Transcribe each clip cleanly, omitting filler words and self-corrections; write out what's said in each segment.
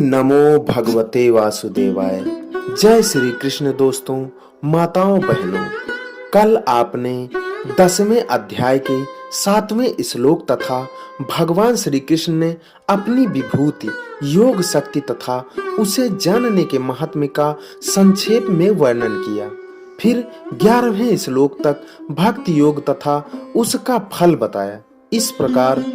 नमो भगवते वासुदेवाय। जय श्री कृष्ण दोस्तों, माताओं बहनों। कल आपने 10वें अध्याय के 7वें श्लोक तथा भगवान श्री कृष्ण ने अपनी विभूति योग शक्ति तथा उसे जानने के महात्म्य का संक्षेप में वर्णन किया। फिर 11वें श्लोक तक भक्ति योग तथा उसका फल बताया। इस प्रकार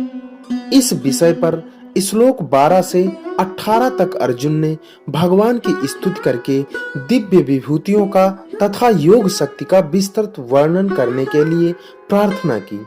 इस विषय पर श्लोक 12 से 18 तक अर्जुन ने भगवान की स्तुति करके दिव्य विभूतियों का तथा योग शक्ति का विस्तृत वर्णन करने के लिए प्रार्थना की।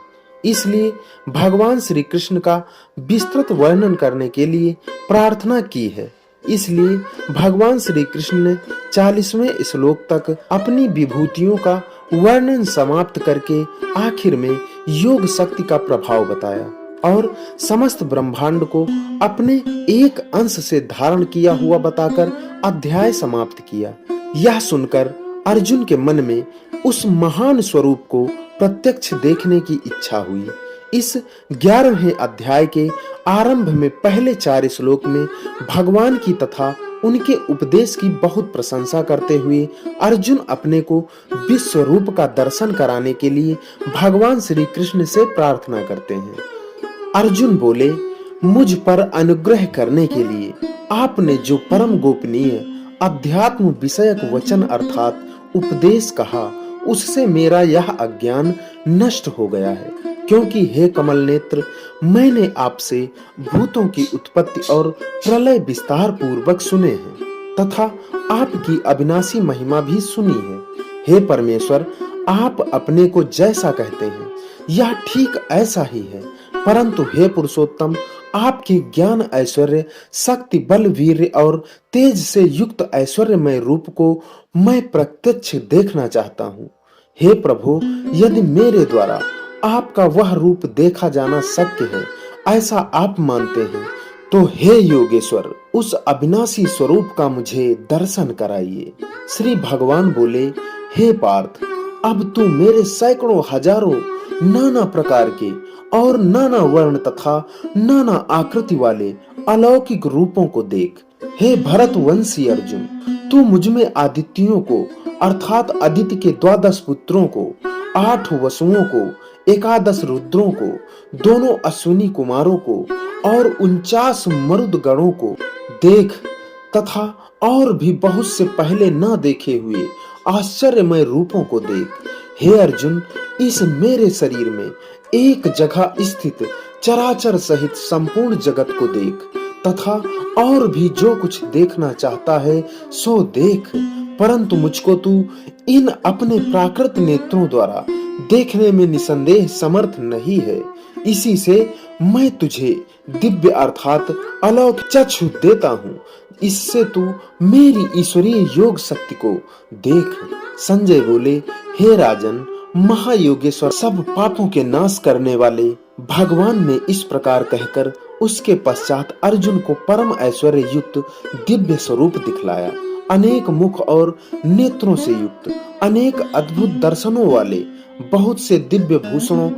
इसलिए भगवान श्री कृष्ण का विस्तृत वर्णन करने के लिए प्रार्थना की है। इसलिए भगवान श्री कृष्ण ने 40वें श्लोक तक अपनी विभूतियों का वर्णन समाप्त करके आखिर में योग शक्ति का प्रभाव बताया और समस्त ब्रह्मांड को अपने एक अंश से धारण किया हुआ बताकर अध्याय समाप्त किया। यह सुनकर अर्जुन के मन में उस महान स्वरूप को प्रत्यक्ष देखने की इच्छा हुई। इस 11वें अध्याय के आरंभ में पहले 4 श्लोक में भगवान की तथा उनके उपदेश की बहुत प्रशंसा करते हुए अर्जुन अपने को विश्व रूप का दर्शन कराने के लिए भगवान श्री कृष्ण से प्रार्थना करते हैं। अर्जुन बोले, मुझ पर अनुग्रह करने के लिए आपने जो परम गोपनीय अध्यात्म विषयक वचन अर्थात उपदेश कहा, उससे मेरा यह अज्ञान नष्ट हो गया है। क्योंकि हे कमल नेत्र, मैंने आपसे भूतों की उत्पत्ति और प्रलय विस्तार पूर्वक सुने हैं तथा आपकी अविनाशी महिमा भी सुनी है। हे परमेश्वर, आप अपने को जैसा कहते हैं यह ठीक ऐसा ही है, परंतु हे पुरुषोत्तम, आपके ज्ञान ऐश्वर्य शक्ति बल वीर्य और तेज से युक्त ऐश्वर्यमय रूप को मैं प्रत्यक्ष देखना चाहता हूँ। हे प्रभु, यदि मेरे द्वारा आपका वह रूप देखा जाना शक्य है ऐसा आप मानते हैं तो हे योगेश्वर, उस अविनाशी स्वरूप का मुझे दर्शन कराइए। श्री भगवान बोले, हे पार्थ, अब तू मेरे सैकड़ों हजारों नाना प्रकार के और नाना वर्ण तथा नाना आकृति वाले अलौकिक रूपों को देख। हे भरतवंशी अर्जुन, तू मुझमें आदित्यों को अर्थात अदिति के 12 पुत्रों को, 8 वसुओं को, 11 रुद्रों को, दोनों अश्विनी कुमारों को और 49 मरुद गणों को देख तथा और भी बहुत से पहले न देखे हुए आश्चर्यमय रूपों को देख। हे अर्जुन, इस मेरे शरीर में एक जगह स्थित चराचर सहित संपूर्ण जगत को देख तथा और भी जो कुछ देखना चाहता है सो देख, परंतु मुझको तू इन अपने प्राकृत नेत्रों द्वारा देखने में निसंदेह समर्थ नहीं है। इसी से मैं तुझे दिव्य अर्थात अलौकिक चक्षु देता हूँ। इससे तू मेरी ईश्वरीय योग शक्ति को देख। संजय बोले, हे राजन, महायोगेश्वर सब पापों के नाश करने वाले भगवान ने इस प्रकार कहकर उसके पश्चात अर्जुन को परम ऐश्वर्य युक्त दिव्य स्वरूप दिखलाया। अनेक मुख और नेत्रों से युक्त, अनेक अद्भुत दर्शनों वाले, बहुत से दिव्य भूषणों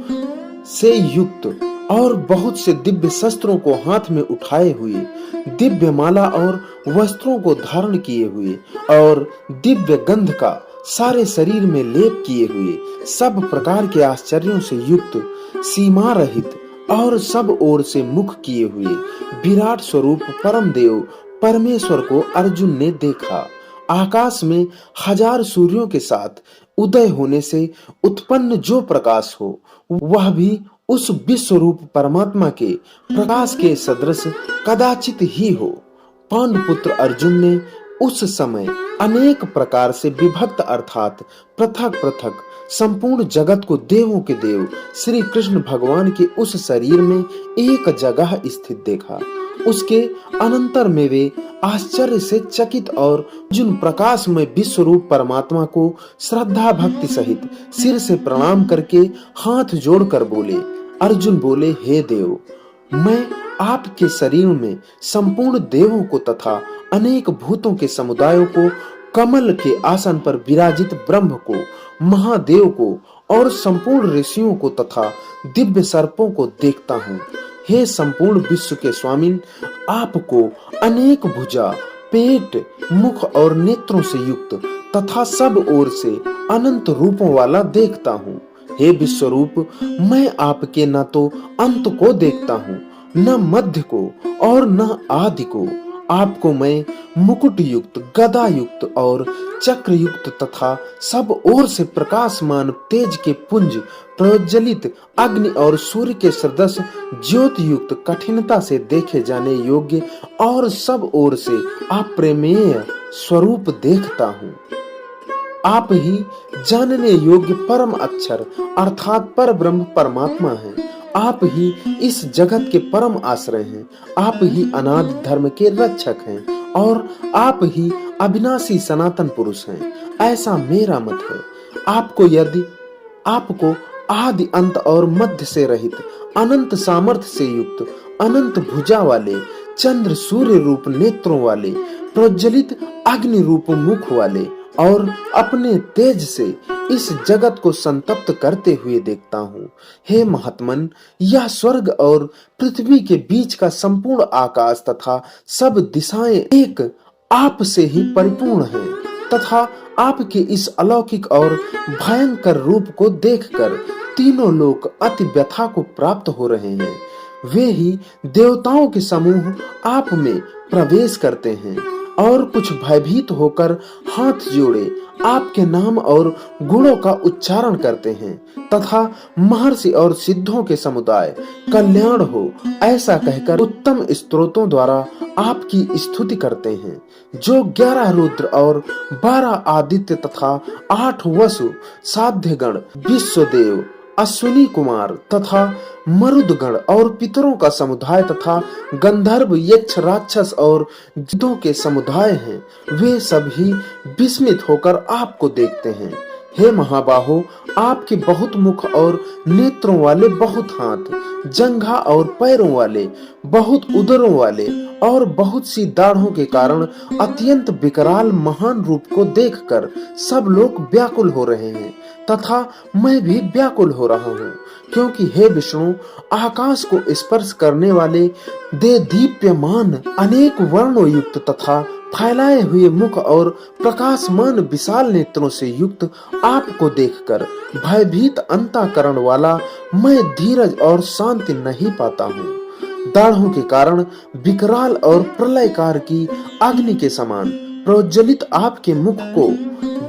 से युक्त और बहुत से दिव्य शस्त्रों को हाथ में उठाए हुए, दिव्य माला और वस्त्रों को धारण किए हुए और दिव्य गंध का सारे शरीर में लेप किए हुए, सब प्रकार के आश्चर्यों से युक्त, सीमा रहित और सब ओर से मुख किए हुए विराट स्वरूप परम देव परमेश्वर को अर्जुन ने देखा। आकाश में 1000 सूर्यों के साथ उदय होने से उत्पन्न जो प्रकाश हो, वह भी उस विश्व रूप परमात्मा के प्रकाश के सदृश कदाचित ही हो। पांडुपुत्र अर्जुन ने उस समय अनेक प्रकार से विभक्त अर्थात पृथक पृथक संपूर्ण जगत को देवों के देव श्री कृष्ण भगवान के उस शरीर में एक जगह स्थित देखा। उसके अनंतर में वे आश्चर्य से चकित और जिन प्रकाश में विश्व रूप परमात्मा को श्रद्धा भक्ति सहित सिर से प्रणाम करके हाथ जोड़कर बोले। अर्जुन बोले, हे देव, मैं आपके शरीर में संपूर्ण देवों को तथा अनेक भूतों के समुदायों को, कमल के आसन पर विराजित ब्रह्म को, महादेव को और संपूर्ण ऋषियों को तथा दिव्य सर्पों को देखता हूँ। हे संपूर्ण विश्व के स्वामिन, आपको अनेक भुजा, पेट, मुख और नेत्रों से युक्त तथा सब ओर से अनंत रूपों वाला देखता हूँ। हे विश्वरूप, मैं आपके न तो अंत को देखता हूँ, न मध्य को और न आदि को। आपको मैं मुकुट युक्त, गदा युक्त और चक्र युक्त तथा सब ओर से प्रकाशमान तेज के पुंज, प्रज्वलित अग्नि और सूर्य के सदृश ज्योति युक्त, कठिनता से देखे जाने योग्य और सब ओर से अप्रमेय स्वरूप देखता हूँ। आप ही जानने योग्य परम अक्षर अर्थात पर ब्रह्म परमात्मा हैं। आप ही इस जगत के परम आश्रय हैं। आप ही अनादि धर्म के रक्षक हैं और आप ही अविनाशी सनातन पुरुष हैं, ऐसा मेरा मत है। आपको आदि अंत और मध्य से रहित, अनंत सामर्थ्य से युक्त, अनंत भुजा वाले, चंद्र सूर्य रूप नेत्रों वाले, प्रज्वलित अग्नि रूप मुख वाले और अपने तेज से इस जगत को संतप्त करते हुए देखता हूँ। हे महात्मन, यह स्वर्ग और पृथ्वी के बीच का संपूर्ण आकाश तथा सब दिशाएं एक आप से ही परिपूर्ण हैं तथा आपके इस अलौकिक और भयंकर रूप को देखकर तीनों लोक अति व्यथा को प्राप्त हो रहे हैं। वे ही देवताओं के समूह आप में प्रवेश करते हैं और कुछ भयभीत होकर हाथ जोड़े आपके नाम और गुणों का उच्चारण करते हैं तथा महर्षि और सिद्धों के समुदाय कल्याण हो ऐसा कहकर उत्तम स्तोत्रों द्वारा आपकी स्तुति करते हैं। जो 11 रुद्र और 12 आदित्य तथा 8 वसु, साध्यगण, विश्वदेव, अश्विनी कुमार तथा मरुदगण और पितरों का समुदाय तथा गंधर्व, यक्ष, राक्षस और गिद्धों के समुदाय हैं, वे सभी विस्मित होकर आपको देखते हैं। हे महाबाहो, आपके बहुत मुख और नेत्रों वाले बहुत हाथ, जंघा और पैरों वाले, बहुत उदरों वाले और बहुत सी दाढ़ों के कारण अत्यंत विकराल महान रूप को देखकर सब लोग व्याकुल हो रहे हैं तथा मैं भी व्याकुल हो रहा हूँ, क्योंकि हे विष्णु, आकाश को स्पर्श करने वाले दे दीप्यमान अनेक वर्णों युक्त तथा फैलाए हुए मुख और प्रकाशमान विशाल नेत्रों से युक्त आपको देखकर भयभीत अंतःकरण वाला मैं धीरज और शांति नहीं पाता हूँ। दाढ़ों के कारण विकराल और प्रलयकार की अग्नि के समान प्रज्वलित आपके मुख को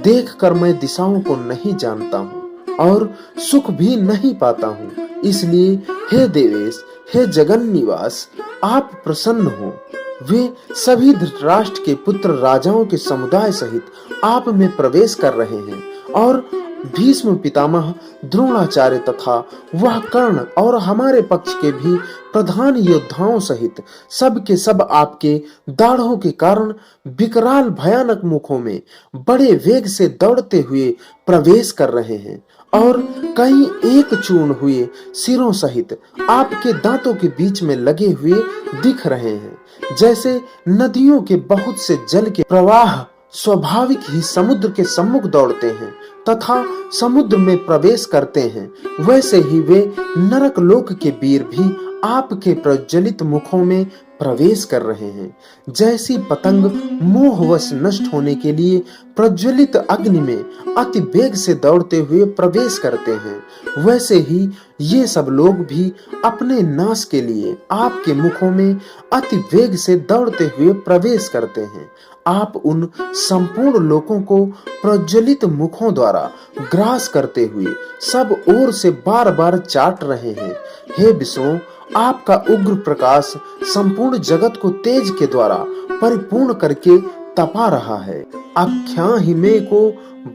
देखकर मैं दिशाओं को नहीं जानता हूँ और सुख भी नहीं पाता हूँ। इसलिए हे देवेश, हे जगन निवास, आप प्रसन्न हो। वे सभी धृतराष्ट्र के पुत्र राजाओं के समुदाय सहित आप में प्रवेश कर रहे हैं और भीष्म पितामह, द्रोणाचार्य तथा वह कर्ण और हमारे पक्ष के भी प्रधान योद्धाओं सहित सब के सब आपके दाढ़ों के कारण विकराल भयानक मुखों में बड़े वेग से दौड़ते हुए प्रवेश कर रहे हैं और कई एक चूर्ण हुए सिरों सहित आपके दांतों के बीच में लगे हुए दिख रहे हैं। जैसे नदियों के बहुत से जल के प्रवाह स्वाभाविक ही समुद्र के सम्मुख दौड़ते हैं तथा समुद्र में प्रवेश करते हैं, वैसे ही वे नरक लोक के वीर भी आपके प्रज्वलित मुखों में प्रवेश कर रहे हैं। जैसी पतंग मोहवश नष्ट होने के लिए प्रज्वलित अग्नि में अति वेग से दौड़ते हुए प्रवेश करते हैं, वैसे ही ये सब लोग भी अपने नाश के लिए आपके मुखों में अति वेग से दौड़ते हुए प्रवेश करते हैं। आप उन संपूर्ण लोगों को प्रज्वलित मुखों द्वारा ग्रास करते हुए सब ओर से बार बार चाट रहे हैं। हे विष्णु, आपका उग्र प्रकाश संपूर्ण जगत को तेज के द्वारा परिपूर्ण करके तपा रहा है। आख्या हिमे को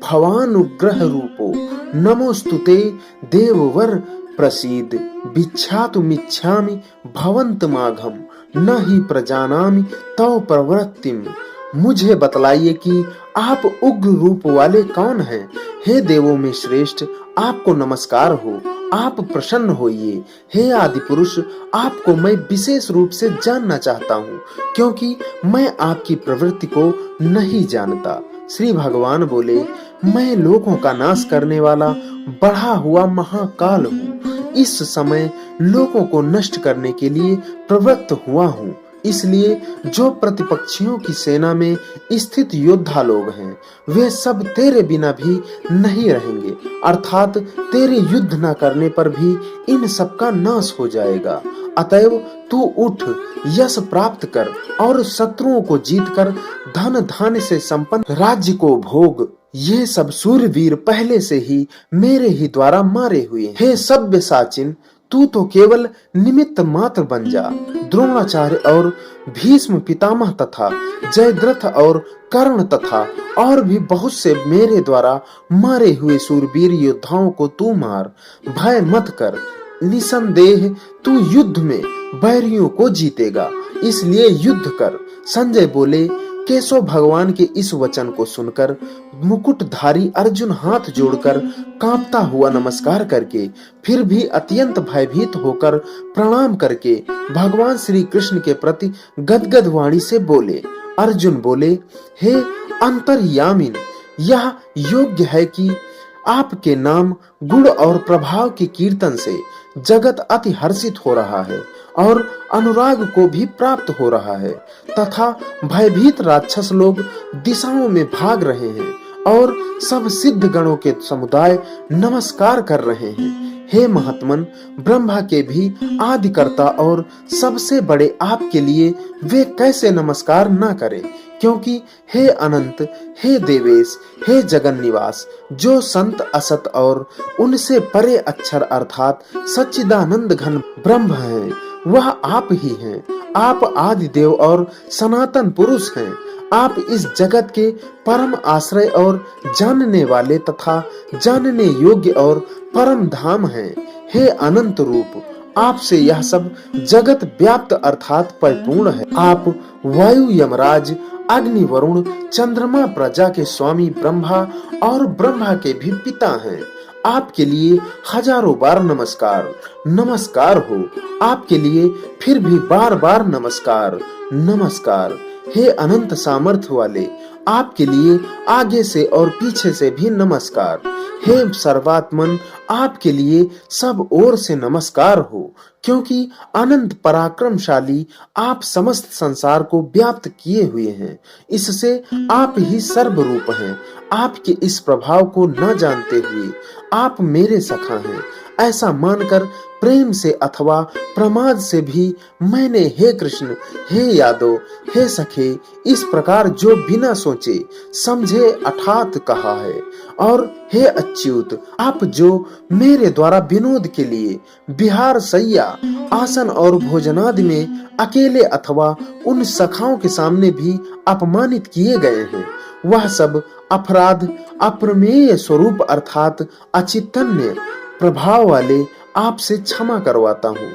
भवानुग्रह रूपो, नमोस्तुते देववर प्रसीद, भिक्षातुमिच्छामि भवन्तमाघम, न ही प्रजानामि तव प्रवृत्तिम। मुझे बतलाइए कि आप उग्र रूप वाले कौन हैं। हे देवों में श्रेष्ठ, आपको नमस्कार हो, आप प्रसन्न होइए। हे आदि पुरुष, आपको मैं विशेष रूप से जानना चाहता हूँ, क्योंकि मैं आपकी प्रवृत्ति को नहीं जानता। श्री भगवान बोले, मैं लोगों का नाश करने वाला बढ़ा हुआ महाकाल हूँ। इस समय लोगों को नष्ट करने के लिए प्रवृत्त हुआ हूँ। इसलिए जो प्रतिपक्षियों की सेना में स्थित योद्धा लोग हैं, वे सब तेरे बिना भी नहीं रहेंगे, अर्थात तेरे युद्ध न करने पर भी इन सब का नाश हो जाएगा। अतएव तू उठ, यश प्राप्त कर और शत्रुओं को जीतकर धन धान्य से संपन्न राज्य को भोग। ये सब सूरवीर पहले से ही मेरे ही द्वारा मारे हुए। हे सव्यसाचिन, तू तो केवल निमित्त मात्र बन जा। द्रोणाचार्य और भीष्म पितामह तथा जयद्रथ और कर्ण तथा और भी बहुत से मेरे द्वारा मारे हुए सूरवीर योद्धाओं को तू मार। भय मत कर, निसंदेह तू युद्ध में बैरियों को जीतेगा, इसलिए युद्ध कर। संजय बोले। केशव भगवान के इस वचन को सुनकर मुकुटधारी अर्जुन हाथ जोड़कर कांपता हुआ नमस्कार करके, फिर भी अत्यंत भयभीत होकर प्रणाम करके भगवान श्री कृष्ण के प्रति गदगद वाणी से बोले। अर्जुन बोले, हे अंतर्यामिन, यह योग्य है कि आपके नाम गुण और प्रभाव के कीर्तन से जगत अति हर्षित हो रहा है और अनुराग को भी प्राप्त हो रहा है, तथा भयभीत राक्षस लोग दिशाओं में भाग रहे हैं और सब सिद्ध गणों के समुदाय नमस्कार कर रहे हैं। हे महात्मन, ब्रह्मा के भी आदिकर्ता और सबसे बड़े आपके लिए वे कैसे नमस्कार न करें, क्योंकि हे अनंत, हे देवेश, हे जगन निवास, जो संत असत और उनसे परे अक्षर अर्थात सच्चिदानंद घन ब्रह्म हैं, वह आप ही हैं। आप आदि देव और सनातन पुरुष हैं। आप इस जगत के परम आश्रय और जानने वाले तथा जानने योग्य और परम धाम हैं। हे अनंत रूप, आपसे यह सब जगत व्याप्त अर्थात परिपूर्ण है। आप वायु, यमराज, अग्नि, वरुण, चंद्रमा, प्रजा के स्वामी ब्रह्मा और ब्रह्मा के भी पिता हैं। आपके लिए हजारों बार नमस्कार, नमस्कार हो। आपके लिए फिर भी बार बार नमस्कार, नमस्कार। हे अनंत सामर्थ्य वाले, आपके लिए आगे से और पीछे से भी नमस्कार। हे सर्वात्मन, आपके लिए सब ओर से नमस्कार हो, क्योंकि अनंत पराक्रमशाली आप समस्त संसार को व्याप्त किए हुए हैं। इससे आप ही सर्वरूप हैं। आपके इस प्रभाव को न जानते हुए आप मेरे सखा हैं, ऐसा मानकर प्रेम से अथवा प्रमाद से भी मैंने हे कृष्ण, हे यादव, हे सखे, इस प्रकार जो बिना सोचे समझे अर्थात कहा है। और हे अच्युत, आप जो मेरे द्वारा विनोद के लिए विहार, शैया, आसन और भोजनादि में अकेले अथवा उन सखाओं के सामने भी अपमानित किए गए हैं, वह सब अपराध अप्रमेय स्वरूप अर्थात अचिंतन्य प्रभाव वाले आपसे क्षमा करवाता हूँ।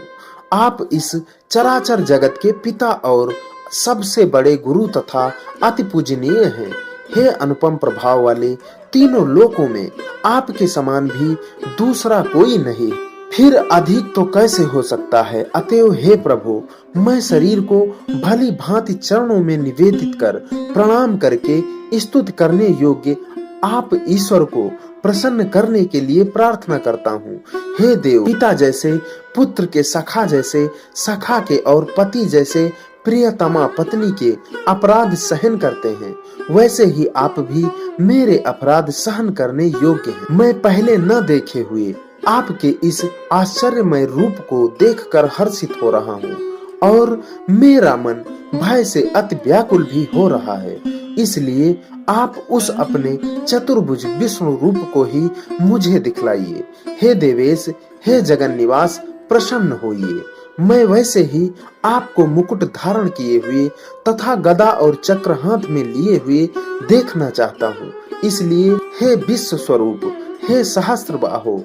आप इस चराचर जगत के पिता और सबसे बड़े गुरु तथा अति पूजनीय हैं। हे अनुपम प्रभाव वाले, तीनों लोकों में आपके समान भी दूसरा कोई नहीं, फिर अधिक तो कैसे हो सकता है। अतएव हे प्रभु, मैं शरीर को भली भांति चरणों में निवेदित कर प्रणाम करके स्तुति करने योग्य आप ईश्वर को प्रसन्न करने के लिए प्रार्थना करता हूँ। हे देव, पिता जैसे पुत्र के, सखा जैसे सखा के और पति जैसे प्रियतमा पत्नी के अपराध सहन करते हैं, वैसे ही आप भी मेरे अपराध सहन करने योग्य हैं। मैं पहले न देखे हुए आपके इस आश्चर्यमय रूप को देखकर हर्षित हो रहा हूँ और मेरा मन भय से अति व्याकुल भी हो रहा है। इसलिए आप उस अपने चतुर्भुज विष्णु रूप को ही मुझे दिखलाइए। हे देवेश, हे जगन निवास, प्रसन्न होइए। मैं वैसे ही आपको मुकुट धारण किए हुए तथा गदा और चक्र हाथ में लिए हुए देखना चाहता हूँ। इसलिए हे विश्व स्वरूप, हे सहस्त्र बाहो,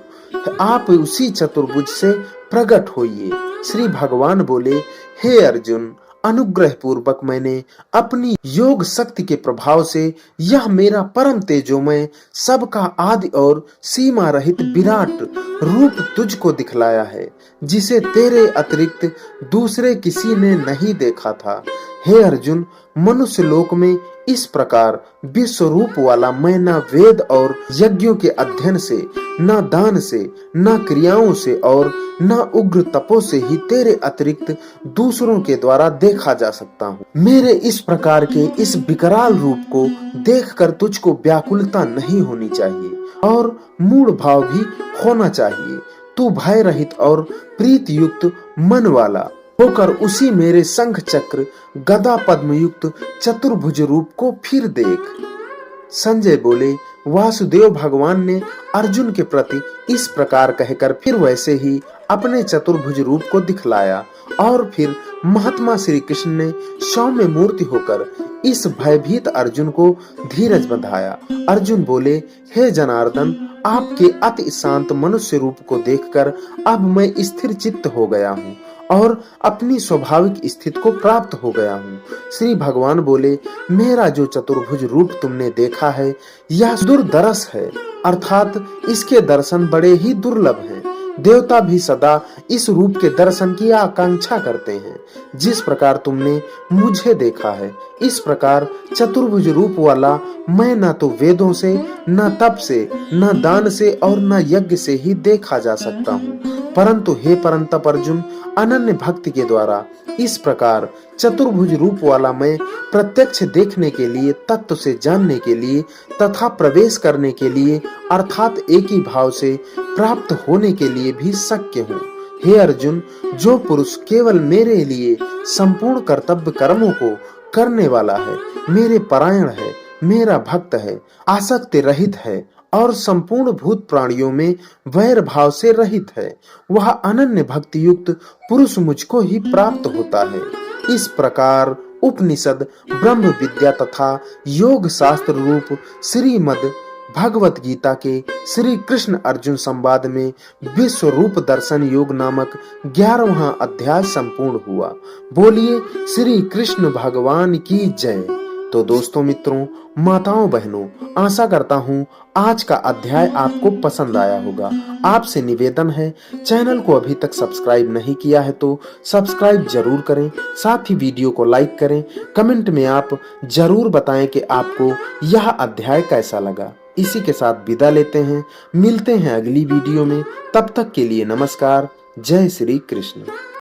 आप उसी चतुर्भुज से प्रकट होइए। श्री भगवान बोले, हे अर्जुन, अनुग्रह पूर्वक मैंने अपनी योग शक्ति के प्रभाव से यह मेरा परम तेजोमय, सबका आदि और सीमा रहित विराट रूप तुझको दिखलाया है, जिसे तेरे अतिरिक्त दूसरे किसी ने नहीं देखा था। हे अर्जुन, मनुष्य लोक में इस प्रकार विश्व रूप वाला मैं न वेद और यज्ञों के अध्ययन से, न दान से, न क्रियाओं से और न उग्र तपो से ही तेरे अतिरिक्त दूसरों के द्वारा देखा जा सकता हूँ। मेरे इस प्रकार के इस विकराल रूप को देखकर तुझको व्याकुलता नहीं होनी चाहिए और मूढ़ भाव भी होना चाहिए। तू भय रहित और प्रीत युक्त मन वाला होकर उसी मेरे शंख चक्र गदा पद्म युक्त चतुर्भुज रूप को फिर देख। संजय बोले, वासुदेव भगवान ने अर्जुन के प्रति इस प्रकार कहकर फिर वैसे ही अपने चतुर्भुज रूप को दिखलाया और फिर महात्मा श्री कृष्ण ने सौम्य मूर्ति होकर इस भयभीत अर्जुन को धीरज बंधाया। अर्जुन बोले, हे जनार्दन, आपके अति शांत मनुष्य रूप को देखकर अब मैं स्थिर चित्त हो गया हूँ और अपनी स्वाभाविक स्थिति को प्राप्त हो गया हूँ। श्री भगवान बोले, मेरा जो चतुर्भुज रूप तुमने देखा है यह दुर्दरस है, अर्थात इसके दर्शन बड़े ही दुर्लभ हैं। देवता भी सदा इस रूप के दर्शन की आकांक्षा करते हैं। जिस प्रकार तुमने मुझे देखा है, इस प्रकार चतुर्भुज रूप वाला मैं न तो वेदों से, न तप से, न दान से और न यज्ञ से ही देखा जा सकता हूँ, परंतु हे परंतप अर्जुन, अनन्य भक्ति के द्वारा इस प्रकार चतुर्भुज रूप वाला मैं प्रत्यक्ष देखने के लिए, तत्व से जानने के लिए तथा प्रवेश करने के लिए, अर्थात एक ही भाव से प्राप्त होने के लिए भी शक्य हूँ। हे अर्जुन, जो पुरुष केवल मेरे लिए संपूर्ण कर्तव्य कर्मों को करने वाला है, मेरे परायण है, मेरा भक्त है, आसक्ति रहित है और संपूर्ण भूत प्राणियों में वैर भाव से रहित है, वह अनन्य भक्ति युक्त पुरुष मुझको ही प्राप्त होता है। इस प्रकार उपनिषद, ब्रह्म विद्या तथा योग शास्त्र रूप श्रीमद् भगवत गीता के श्री कृष्ण अर्जुन संवाद में विश्व रूप दर्शन योग नामक 11वां अध्याय संपूर्ण हुआ। बोलिए श्री कृष्ण भगवान की जय। तो दोस्तों, मित्रों, माताओं, बहनों, आशा करता हूँ आज का अध्याय आपको पसंद आया होगा। आपसे निवेदन है, चैनल को अभी तक सब्सक्राइब नहीं किया है तो सब्सक्राइब जरूर करें, साथ ही वीडियो को लाइक करें। कमेंट में आप जरूर बताएं कि आपको यह अध्याय कैसा लगा। इसी के साथ विदा लेते हैं, मिलते हैं अगली वीडियो में। तब तक के लिए नमस्कार। जय श्री कृष्ण।